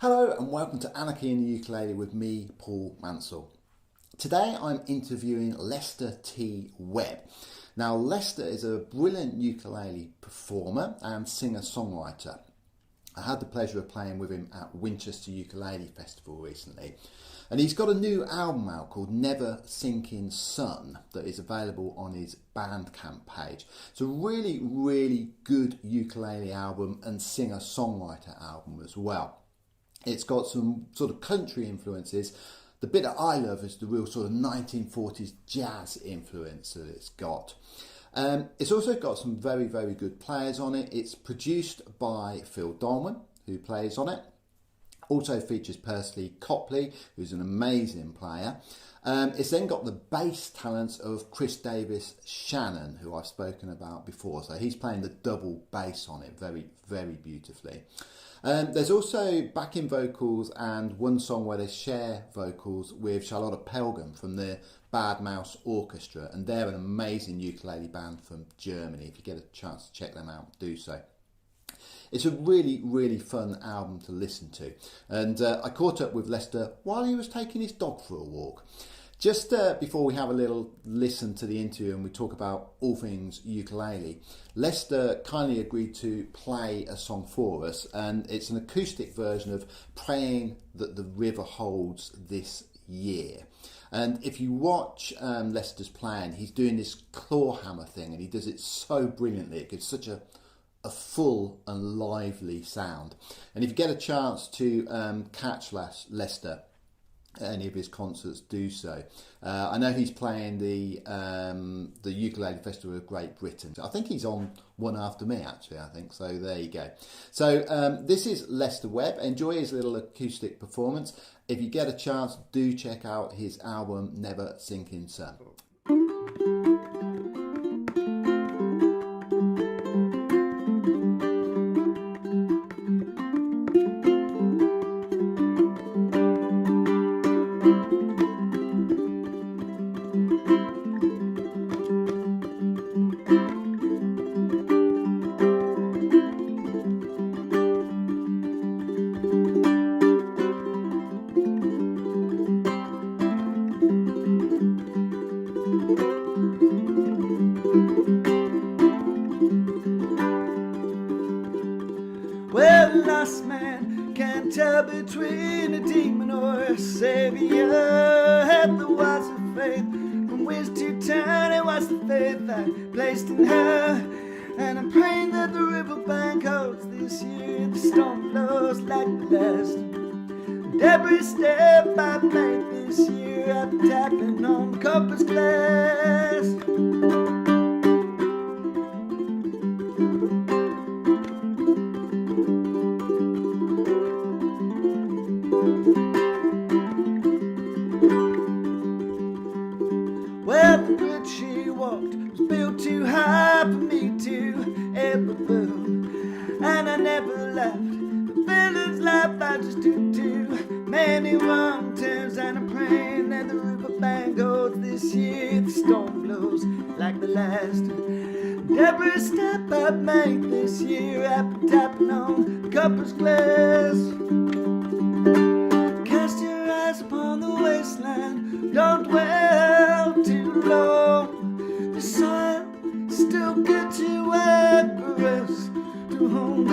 Hello and welcome to Anarchy in the Ukulele with me, Paul Mansell. Today I'm interviewing Lester T. Webb. Now Lester is a brilliant ukulele performer and singer-songwriter. I had the pleasure of playing with him at Winchester Ukulele Festival recently. And he's got a new album out called Never Sinking Sun that is available on his Bandcamp page. It's a really good ukulele album and singer-songwriter album as well. It's got some sort of country influences. The bit that I love is the real sort of 1940s jazz influence that it's got. It's also got some very good players on it. It's produced by Phil Dolman, who plays on it. Also features Persley Copley, who's an amazing player. It's then got the bass talents of Chris Davis Shannon, who I've spoken about before. So he's playing the double bass on it very beautifully. There's also backing vocals and one song where they share vocals with Charlotte Pelgam from the Bad Mouse Orchestra, and they're an amazing ukulele band from Germany. If you get a chance to check them out, do so. It's a really fun album to listen to, and I caught up with Lester while he was taking his dog for a walk. Just before we have a little listen to the interview and we talk about all things ukulele, Lester kindly agreed to play a song for us, and it's an acoustic version of Praying That the River Holds This Year. And if you watch Lester's playing, he's doing this claw hammer thing, and he does it so brilliantly. It gives such a full and lively sound. And if you get a chance to catch Lester at any of his concerts, do so. I know he's playing the Ukulele Festival of Great Britain. I think he's on one after me, actually, I think. So there you go. So this is Lester Webb. Enjoy his little acoustic performance. If you get a chance, do check out his album Never Sinking Sun. Well, the lost man can't tell between a demon or a savior. Had the words of faith from which to turn. It was the faith I placed in her. And I'm praying that the riverbank holds this year. The storm blows like the last. Every step I made this year, I'm tapping on the compass glass. Well, the bridge she walked was built too high for me to ever build, and I never left the village life. I just took too many wrong turns, and I'm praying that the riverbank holds this year. The storm blows like the last. And every step I make this year, I've been tapping on the compass glass. Cast your eyes upon the wasteland, don't dwell too long. The soil is still good to wait for us to hold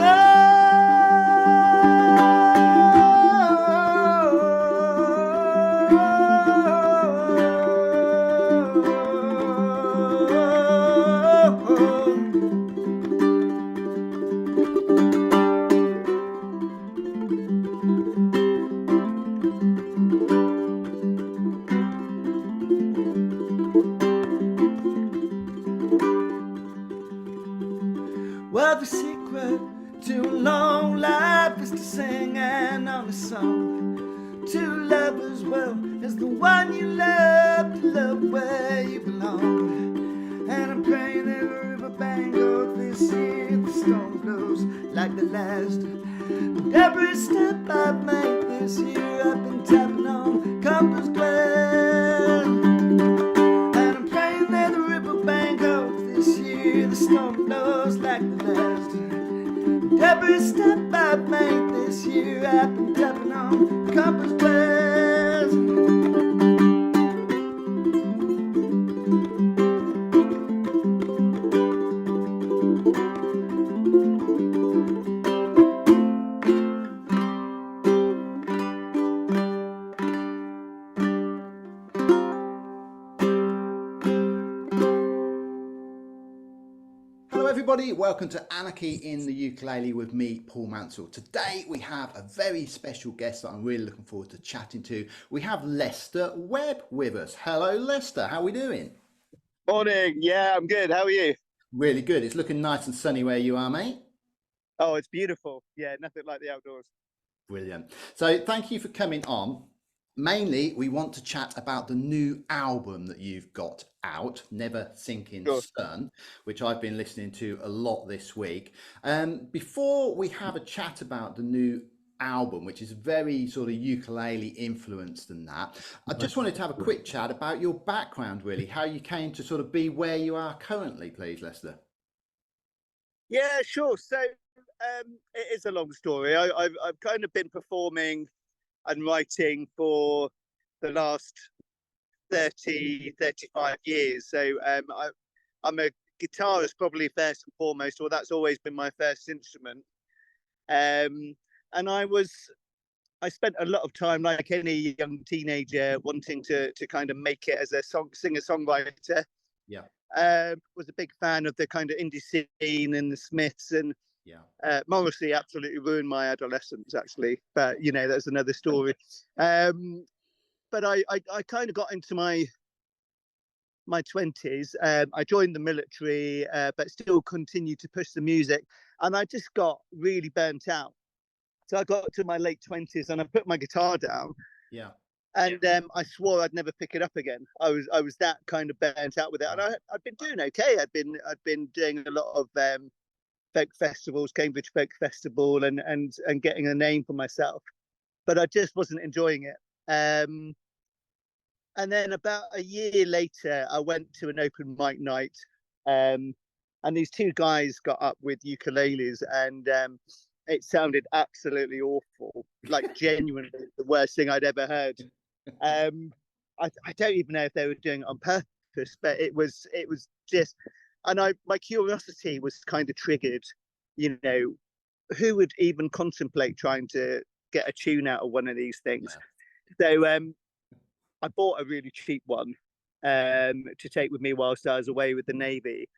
Well, the secret to a long life is to sing an honest song. To love as well as the one you love, to love where you belong. And I'm praying that the riverbank holds this year. The storm blows like the last. And every step I've made this year, I've been tapping on compass glass. And I'm praying that the riverbank holds this year. The storm blows like the last. Every step I've made this year, I've been tapping on the compass glass. Hello everybody, welcome to Anarchy in the Ukulele with me, Paul Mansell. Today we have a very special guest that I'm really looking forward to chatting to. We have Lester Webb with us. Hello Lester, how are we doing? Morning. Yeah, I'm good. How are you? Really good. It's looking nice and sunny where you are, mate. Oh, it's beautiful. Yeah, nothing like the outdoors. Brilliant. So thank you for coming on. Mainly, we want to chat about the new album that you've got out, Never Sinking Sure. Sun, which I've been listening to a lot this week. Before we have a chat about the new album, which is very sort of ukulele influenced and that, I just wanted to have a quick chat about your background, really, how you came to sort of be where you are currently, please, Lester. Yeah, sure. So it is a long story. I've kind of been performing and writing for the last 35 years. So I'm a guitarist probably first and foremost, or that's always been my first instrument. And I spent a lot of time, like any young teenager, wanting to kind of make it as a singer-songwriter. Yeah. Was a big fan of the kind of indie scene and the Smiths, and Morrissey absolutely ruined my adolescence, actually. But that's another story. But I kind of got into my 20s. I joined the military, but still continued to push the music, and I just got really burnt out. So I got to my late 20s and I put my guitar down. Yeah. And I swore I'd never pick it up again. I was that kind of burnt out with it, and I'd been doing okay. I'd been doing a lot of folk festivals, Cambridge Folk Festival, and getting a name for myself, but I just wasn't enjoying it. And then about a year later, I went to an open mic night, and these two guys got up with ukuleles, and it sounded absolutely awful, like genuinely the worst thing I'd ever heard. I don't even know if they were doing it on purpose, but it was just, and my curiosity was kind of triggered. Who would even contemplate trying to get a tune out of one of these things? Yeah. So I bought a really cheap one to take with me whilst I was away with the Navy.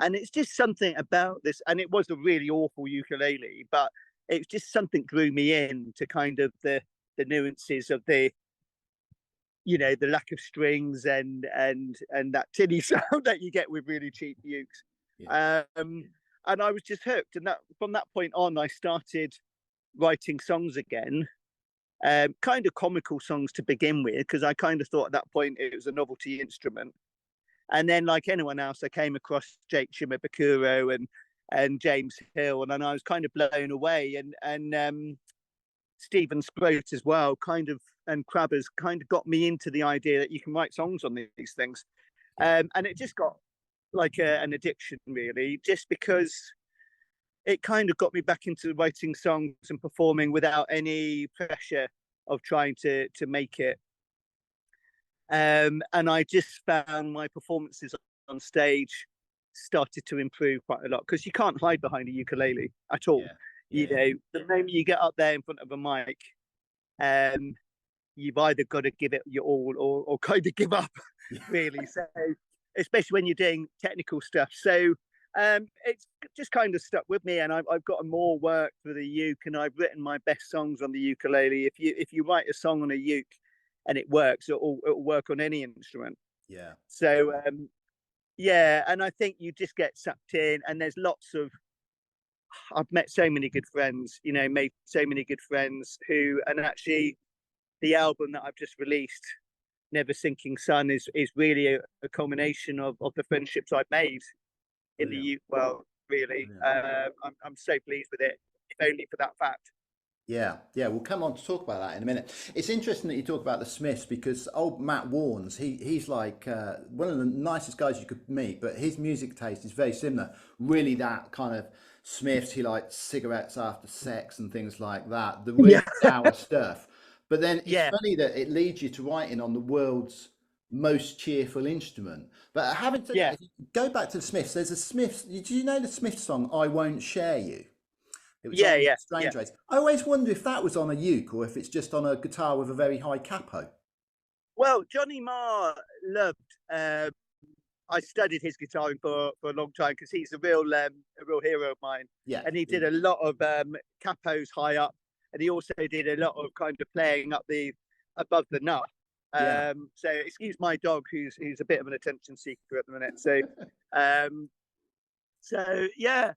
And it's just something about this, and it was a really awful ukulele, but it's just something drew me in to kind of the nuances of the lack of strings and that tinny sound that you get with really cheap ukes. Yeah. And I was just hooked, and that from that point on, I started writing songs again, kind of comical songs to begin with, because I kind of thought at that point it was a novelty instrument. And then, like anyone else, I came across Jake Shimabukuro and James Hill, and I was kind of blown away. And Stephen Scroat as well, and Crabbers kind of got me into the idea that you can write songs on these things. And it just got like an addiction, really, just because it kind of got me back into writing songs and performing without any pressure of trying to make it. And I just found my performances on stage started to improve quite a lot, because you can't hide behind a ukulele at all. The moment you get up there in front of a mic, you've either got to give it your all or kind of give up, really. So especially when you're doing technical stuff. So it's just kind of stuck with me, and I've gotten more work for the uke, and I've written my best songs on the ukulele. If you write a song on a uke and it works, it'll work on any instrument. Yeah. So and I think you just get sucked in, and there's lots of, I've met so many good friends, made so many good friends and actually the album that I've just released, Never Sinking Sun, is really a culmination of the friendships I've made in the youth world, really. I'm so pleased with it, if only for that fact. Yeah, we'll come on to talk about that in a minute. It's interesting that you talk about the Smiths, because old Matt Warnes, he's like one of the nicest guys you could meet, but his music taste is very similar. Really that kind of Smiths, he liked Cigarettes After Sex and things like that, the Yeah, really dour stuff. But then it's yeah, funny that it leads you to writing on the world's most cheerful instrument. But having said that, yeah, if you go back to the Smiths, there's a Smiths. Did you know the Smiths song "I Won't Share You"? It was yeah, on yeah, yeah. Strange Race. I always wonder if that was on a uke or if it's just on a guitar with a very high capo. Well, Johnny Marr loved. I studied his guitaring for a long time because he's a real hero of mine, Yeah, and he did a lot of capos high up, and he also did a lot of kind of playing up the above the nut. yeah. So excuse my dog, who's a bit of an attention seeker at the minute. Um, so yeah,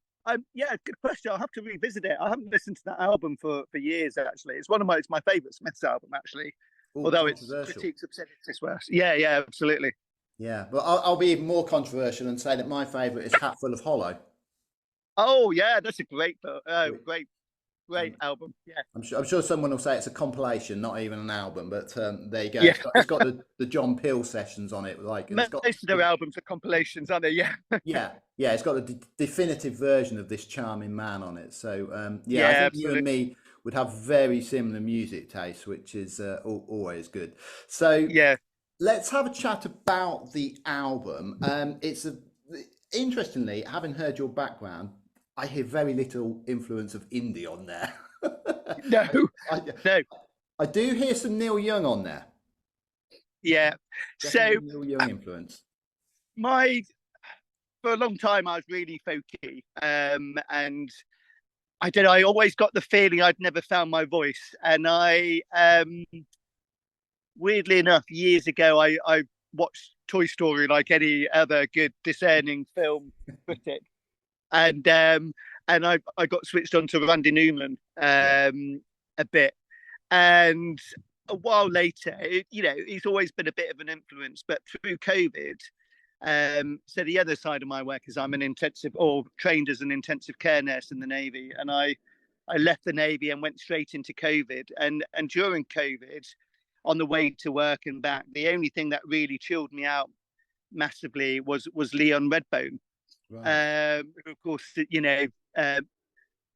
yeah, good question. I'll have to revisit it. I haven't listened to that album for years. Actually, it's my favourite Smiths album. Actually, Oh, although it's controversial. critiques obscenities worse. Yeah, yeah, absolutely. Yeah, but I'll be even more controversial and say that my favourite is Hatful of Hollow. Oh yeah, that's a great, great Um, album. Yeah, I'm sure someone will say it's a compilation, not even an album. But there you go. yeah. It's got the John Peel sessions on it, like, and it's got Most of their albums are compilations, aren't they? Yeah, yeah, it's got the definitive version of this charming man on it. So yeah, I yeah, think you and absolutely. me would have very similar music tastes, which is always good. So Yeah, let's have a chat about the album. Interestingly, having heard your background, I hear very little influence of indie on there. no, I, no, I do hear some Neil Young on there. yeah. So Definitely Neil Young influence. my for a long time I was really folky, and I always got the feeling I'd never found my voice, and weirdly enough, years ago, I watched Toy Story like any other good discerning film critic, and I got switched on to Randy Newman Yeah, a bit, and a while later, he's always been a bit of an influence, but through COVID. So the other side of my work is I'm an intensive or trained as an intensive care nurse in the Navy, and I left the Navy and went straight into COVID. And during COVID, on the way to work and back, the only thing that really chilled me out massively was Leon Redbone, right. who of course uh,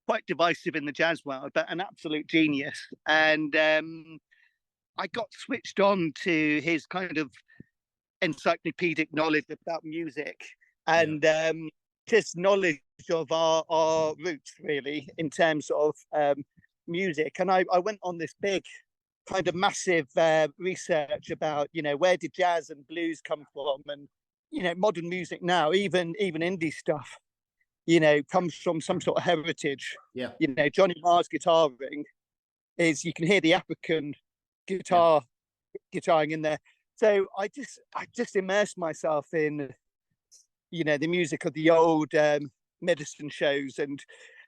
quite divisive in the jazz world, but an absolute genius. And I got switched on to his kind of encyclopedic knowledge about music Yeah, and just knowledge of our roots, really, in terms of music. And I went on this big kind of massive research about where did jazz and blues come from, and modern music now, even indie stuff, comes from some sort of heritage. yeah, Johnny Marr's guitaring is, you can hear the African yeah, guitaring in there. So I just immersed myself in the music of the old medicine shows,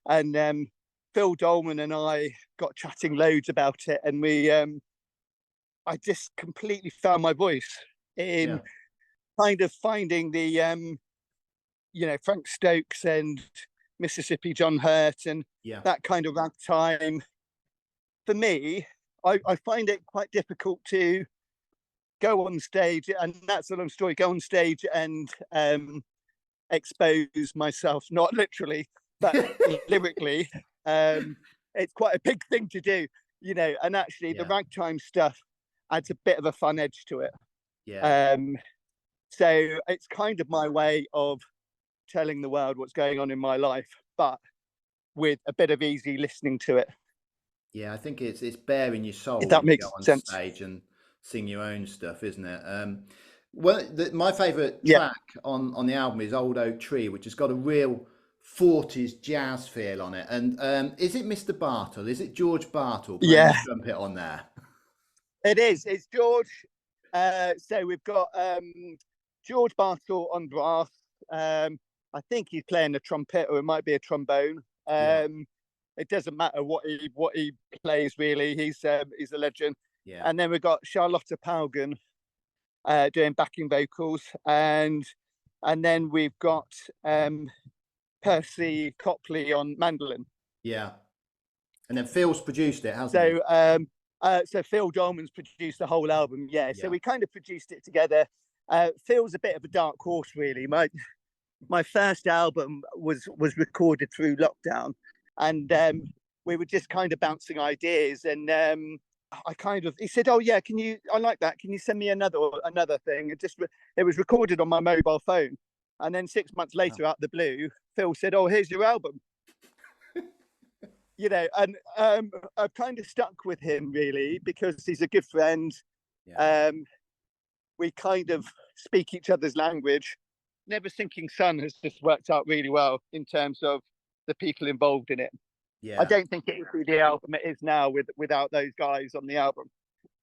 and Phil Dolman and I got chatting loads about it, and I just completely found my voice yeah, in kind of finding the Frank Stokes and Mississippi John Hurt and yeah, that kind of ragtime. For me, I find it quite difficult to go on stage, and that's a long story. Go on stage and expose myself, not literally, but lyrically. Um, it's quite a big thing to do, And actually, the yeah, ragtime stuff adds a bit of a fun edge to it. yeah. Um, so it's kind of my way of telling the world what's going on in my life, but with a bit of easy listening to it, Yeah, I think it's bearing your if soul that when you go makes on sense. stage and sing your own stuff, isn't it? Well, my favourite Yeah, track on the album is Old Oak Tree, which has got a real 40s jazz feel on it. And is it Mr. Bartle? Is it George Bartle playing the yeah, trumpet on there? it is. It's George. So we've got George Bartle on brass. I think he's playing a trumpet, or it might be a trombone. Yeah, It doesn't matter what he plays, really. He's a legend. yeah, And then we've got Charlotta Paugen doing backing vocals, and then we've got Percy Copley on mandolin. yeah. And then Phil's produced it, hasn't he? So Phil Dolman's produced the whole album. Yeah, so Yeah, we kind of produced it together. Phil's a bit of a dark horse, really. my first album was recorded through lockdown, and we were just kind of bouncing ideas, and he said, "Oh yeah, can you? I like that. Can you send me another thing?" It was recorded on my mobile phone, and then 6 months later, out of the blue, Phil said, "Oh, here's your album." And I've kind of stuck with him really because he's a good friend. Yeah. We kind of speak each other's language. Never Sinking Sun has just worked out really well in terms of the people involved in it. I Yeah. don't think it would be the album it is now without those guys on the album.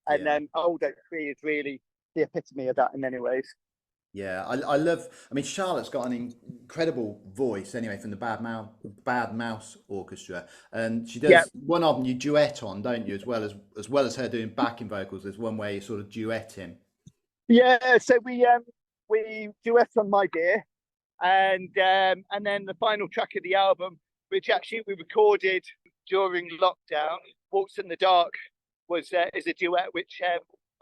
And Yeah. then Old Oak Tree is really the epitome of that in many ways. Yeah, I love. I mean, Charlotte's got an incredible voice anyway from the Bad Mouse Orchestra, and she Yeah, does one of them you duet on, don't you? As well as her doing backing vocals. There's one where you sort of duet him. yeah. So we duet on My Dear, and then the final track of the album, which actually we recorded during lockdown, Waltz in the Dark, is a duet which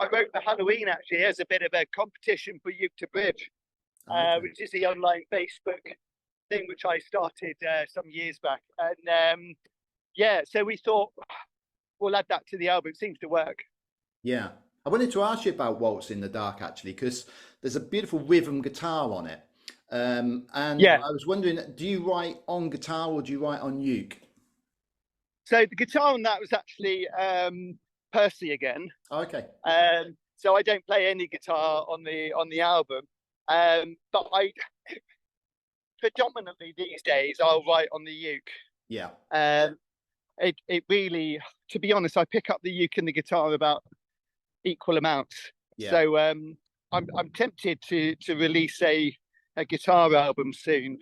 I wrote for Halloween actually as a bit of a competition for Youth to Bridge, Okay. which is the online Facebook thing which I started some years back, and yeah, so we thought we'll add that to the album. It seems to work. Yeah, I wanted to ask you about Waltz in the Dark actually, because there's a beautiful rhythm guitar on it, and Yeah. I was wondering, do you write on guitar or do you write on uke? So the guitar on that was actually Percy again. Oh, okay. So I don't play any guitar on the album, but I predominantly these days I'll write on the uke. Yeah. It really, to be honest, I pick up the uke and the guitar about equal amounts. Yeah. So I'm tempted to release a guitar album soon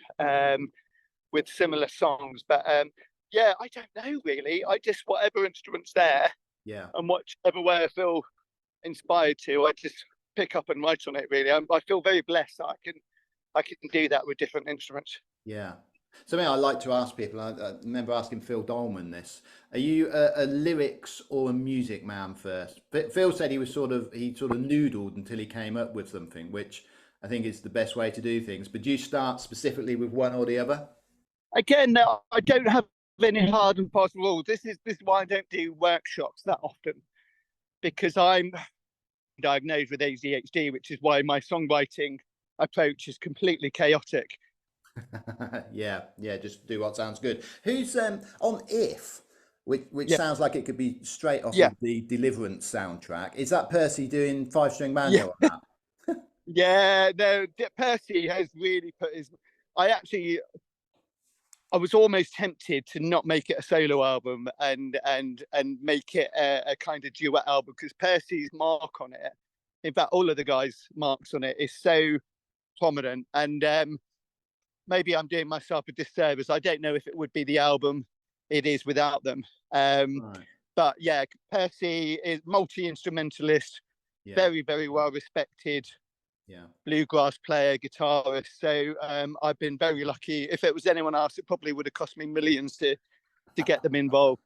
with similar songs, but yeah, I don't know really. I just whatever instruments there Yeah. and whichever way I feel inspired to, I just pick up and write on it. Really, I feel very blessed that I can do that with different instruments. Yeah. Something I like to ask people, I remember asking Phil Dolman this. Are you a lyrics or a music man first? Phil said he sort of noodled until he came up with something, which I think is the best way to do things. But do you start specifically with one or the other? Again, no, I don't have any hard and fast rules. This is why I don't do workshops that often, because I'm diagnosed with ADHD, which is why my songwriting approach is completely chaotic. Yeah, yeah, just do what sounds good. Who's on If, which Yeah, sounds like it could be straight off yeah, of the Deliverance soundtrack. Is that Percy doing five-string yeah, banjo on that? yeah. No, Percy has really put his. I actually, I was almost tempted to not make it a solo album and make it a kind of duet album because Percy's mark on it, in fact, all of the guys' marks on it is so prominent, and maybe I'm doing myself a disservice. I don't know if it would be the album it is without them. Right. But yeah, Percy is multi-instrumentalist, Yeah, very, very well respected yeah, bluegrass player, guitarist. So I've been very lucky. If it was anyone else, it probably would have cost me millions to get them involved.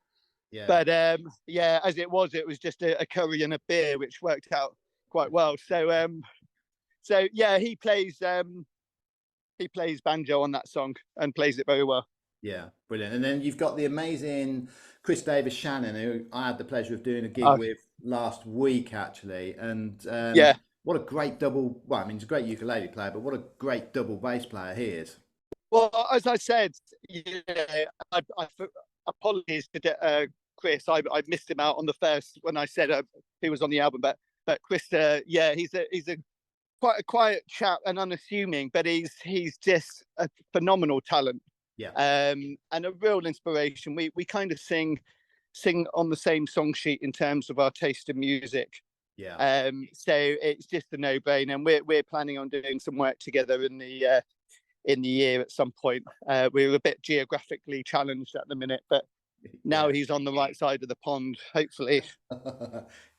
yeah, But yeah, as it was just a curry and a beer, which worked out quite well. So yeah, he plays banjo on that song and plays it very well. yeah. Brilliant. And then you've got the amazing Chris Davis Shannon, who I had the pleasure of doing a gig Uh, with last week, actually. And yeah. what a great double. Well, I mean, he's a great ukulele player, but what a great double bass player he is. Well, as I said, yeah, I apologies to Chris. I missed him out on the first when I said he was on the album, but Chris, yeah, he's a quite a quiet chap and unassuming, but he's just a phenomenal talent, Yeah, and a real inspiration. We kind of sing on the same song sheet in terms of our taste in music. yeah. So it's just a no-brainer, and we're planning on doing some work together in the year at some point. We're a bit geographically challenged at the minute, but now Yeah. he's on the right side of the pond, hopefully.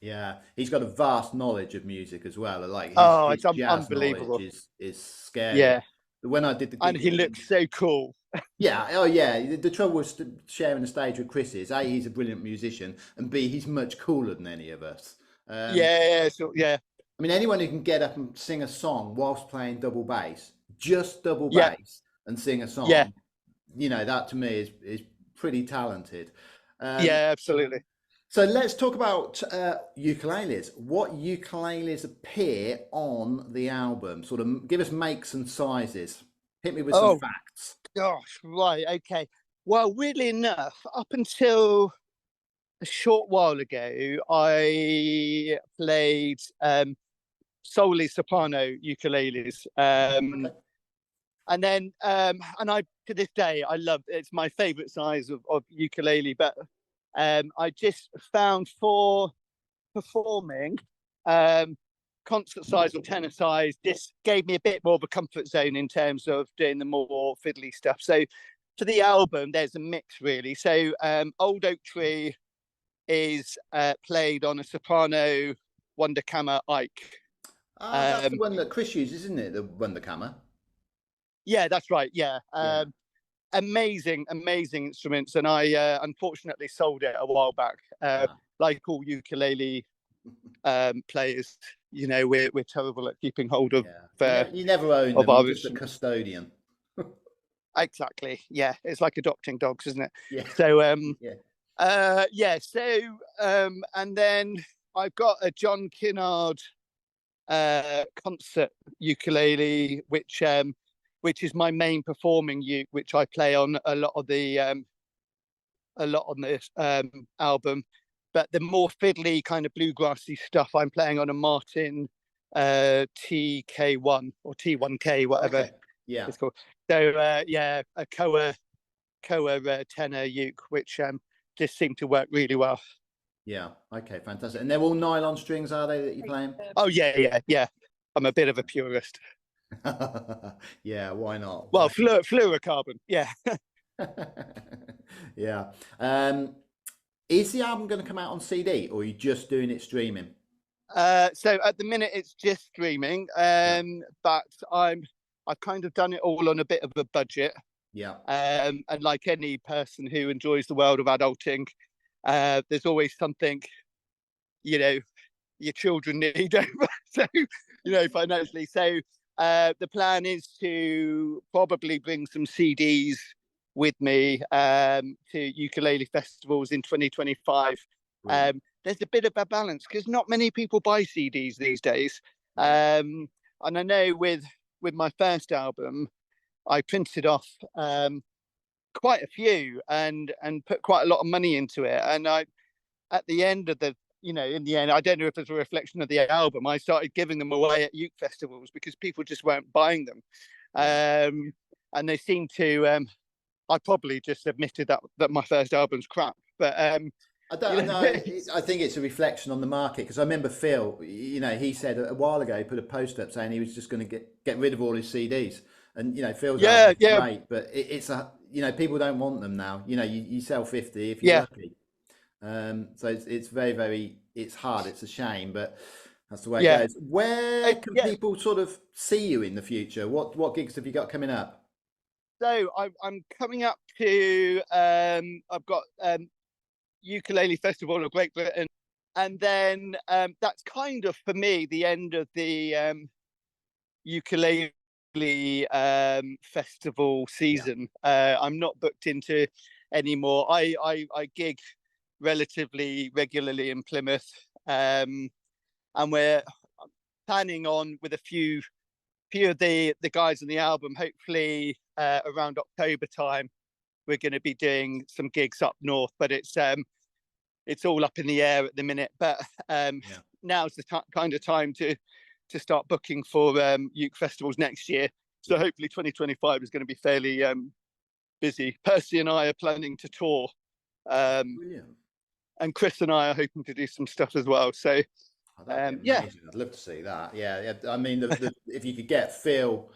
Yeah, he's got a vast knowledge of music as well. Like Oh, his it's jazz knowledge unbelievable. is scary. Yeah, When I did the and gig he with him, looks so cool. yeah, oh yeah. The trouble with sharing the stage with Chris is A, he's a brilliant musician, and B, he's much cooler than any of us. Um, Yeah, so yeah, I mean, anyone who can get up and sing a song whilst playing double bass just double Yeah, bass and sing a yeah, song, you know, that to me is pretty talented. yeah, absolutely. So let's talk about ukuleles. What ukuleles appear on the album? Sort of give us makes and sizes. Hit me with some Oh facts. gosh, right, okay. Well, weirdly enough, up until a short while ago, I played solely soprano ukuleles. Okay. And then and I to this day I love it's my favorite size of ukulele, but I just found for performing concert size or tenor size, this gave me a bit more of a comfort zone in terms of doing the more fiddly stuff. So for the album, there's a mix really. So Old Oak Tree is played on a soprano Wunderkammer Ike. Ah, that's the Um, one that Chris uses, isn't it? The Wunderkammer. yeah, that's right. Yeah. Yeah. Amazing instruments, and I unfortunately sold it a while back. Ah. Like all ukulele players, you know, we're terrible at keeping hold Yeah. You never own of them. our You're just a instruments. custodian. Exactly, yeah, it's like adopting dogs, isn't it? Yeah. So Yeah. yeah, so and then I've got a John Kinnard concert ukulele, which is my main performing uke, which I play on a lot of the a lot on this album. But the more fiddly kind of bluegrassy stuff I'm playing on a Martin TK1 or T1K, whatever Okay. Yeah. it's called. So yeah, a Koa tenor uke, which just seemed to work really well. Yeah. Okay. Fantastic. And they're all nylon strings, are they, that you're playing? Oh yeah. I'm a bit of a purist. Yeah. Why not? Well, Why not? fluorocarbon, yeah. Yeah. Is the album going to come out on CD, or are you just doing it streaming? So at the minute it's just streaming, Yeah. but I've kind of done it all on a bit of a budget. Yeah. And like any person who enjoys the world of adulting, there's always something, you know, your children need over. So, you know, financially. So the plan is to probably bring some CDs with me to ukulele festivals in 2025. Brilliant. There's a bit of a balance because not many people buy CDs these days. Yeah. And I know with my first album, I printed off quite a few and put quite a lot of money into it. And I, at the end of the, you know, in the end, I don't know if it's a reflection of the album. I started giving them away at uke festivals because people just weren't buying them, Yeah. and they seem to. I probably just admitted that my first album's crap, but I don't you I know, know. I think it's a reflection on the market because I remember Phil. You know, he said a while ago he put a post up saying he was just going to get rid of all his CDs. And you know, Phil's yeah, album's yeah, great, but it's a you know people don't want them now. You know, you sell 50 if you're yeah, lucky. So it's very it's hard. It's a shame, but that's the way it yeah, goes. Where can yeah. people sort of see you in the future? What gigs have you got coming up? So I'm coming up to. I've got ukulele festival of Great Britain, and then that's kind of for me the end of the ukulele festival Yeah, season. I'm not booked into anymore. I gig relatively regularly in Plymouth, and we're planning on with a few of the guys on the album. Hopefully, around October time, we're going to be doing some gigs up north, but it's all up in the air at the minute. But yeah, now's the kind of time to start booking for uke festivals next year. So yeah. hopefully 2025 is going to be fairly busy. Percy and I are planning to tour, um, Brilliant. and Chris and I are hoping to do some stuff as well. So Oh, that'd be yeah, amazing. I'd love to see that. Yeah, yeah. I mean, if you could get Phil,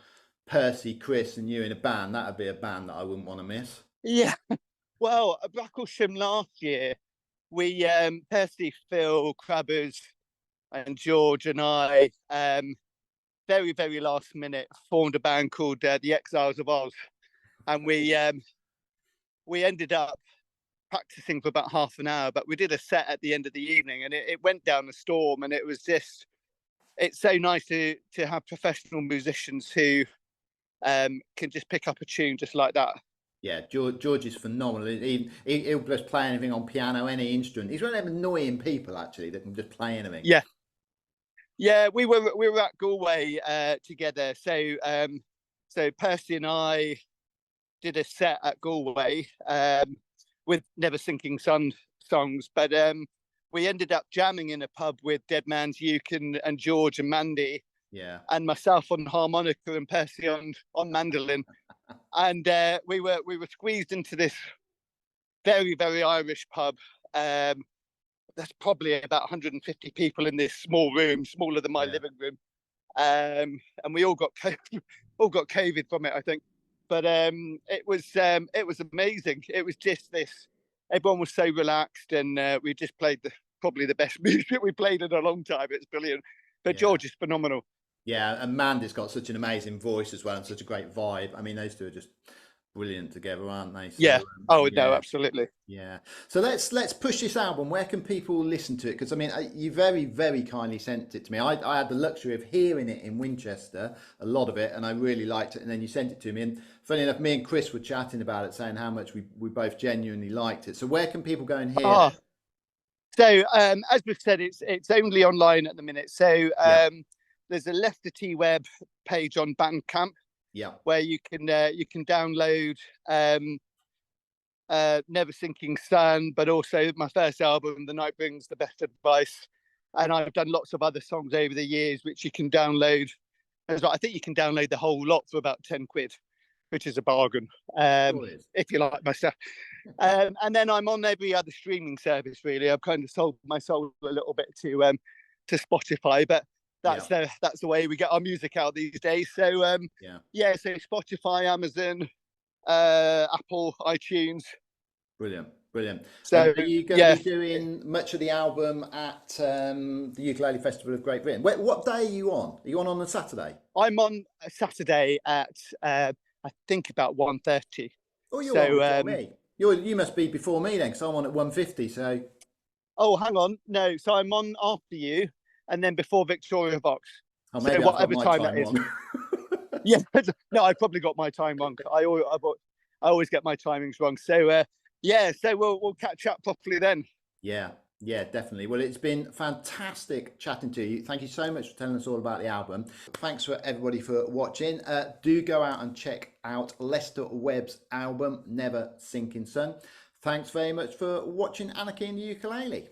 Percy, Chris, and you in a band, that would be a band that I wouldn't want to miss. yeah. Well, at Bracklesham last year, we Percy, Phil, Crabbers, and George and I very last minute formed a band called the Exiles of Oz, and we ended up practicing for about half an hour, but we did a set at the end of the evening, and it went down a storm, and it was just it's so nice to have professional musicians who can just pick up a tune just like that. Yeah, George is phenomenal. He'll just play anything on piano, any instrument. He's one of them annoying people actually that can just play anything. Yeah, yeah. We were at Galway together. So Percy and I did a set at Galway with Never Sinking Sun songs, but we ended up jamming in a pub with Dead Man's Uke and George and Mandy. Yeah. And myself on harmonica and Percy on mandolin. And we were squeezed into this very, very Irish pub. There's probably about 150 people in this small room, smaller than my living room. And we all got COVID from it, I think. But it was amazing. It was just this. Everyone was so relaxed, and we just played probably the best music we played in a long time. It's brilliant. But George is phenomenal. Yeah, and Mandy's got such an amazing voice as well, and such a great vibe. I mean, those two are just brilliant together, aren't they? So, yeah. No, absolutely. Yeah. So let's push this album. Where can people listen to it? Because I mean, you very, very kindly sent it to me. I had the luxury of hearing it in Winchester, a lot of it, and I really liked it. And then you sent it to me. And funny enough, me and Chris were chatting about it, saying how much we both genuinely liked it. So where can people go and hear it? So as we've said, it's only online at the minute. So there's a Lester T Webb page on Bandcamp. Yeah. Where you can download Never Sinking Sun, but also my first album, The Night Brings the Best Advice. And I've done lots of other songs over the years, which you can download. I think you can download the whole lot for about 10 quid, which is a bargain, if you like my stuff. And then I'm on every other streaming service, really. I've kind of sold my soul a little bit to Spotify, but that's the way we get our music out these days. So so Spotify, Amazon, Apple, iTunes. Brilliant. So are you going to be doing much of the album at the Ukulele Festival of Great Britain? What day are you on? Are you on a Saturday? I'm on a Saturday at I think about 1:30. Oh, you're on before me. You must be before me then, because I'm on at 1:50. So. Oh, hang on. No, so I'm on after you, and then before Victoria Vox. Oh, maybe so whatever time that is. Yeah, no, I probably got my time wrong. I always get my timings wrong. So so we'll catch up properly then. Yeah, definitely. Well, it's been fantastic chatting to you. Thank you so much for telling us all about the album. Thanks for everybody for watching. Do go out and check out Lester Webb's album, Never Sinking Sun. Thanks very much for watching Anarchy in the Ukulele.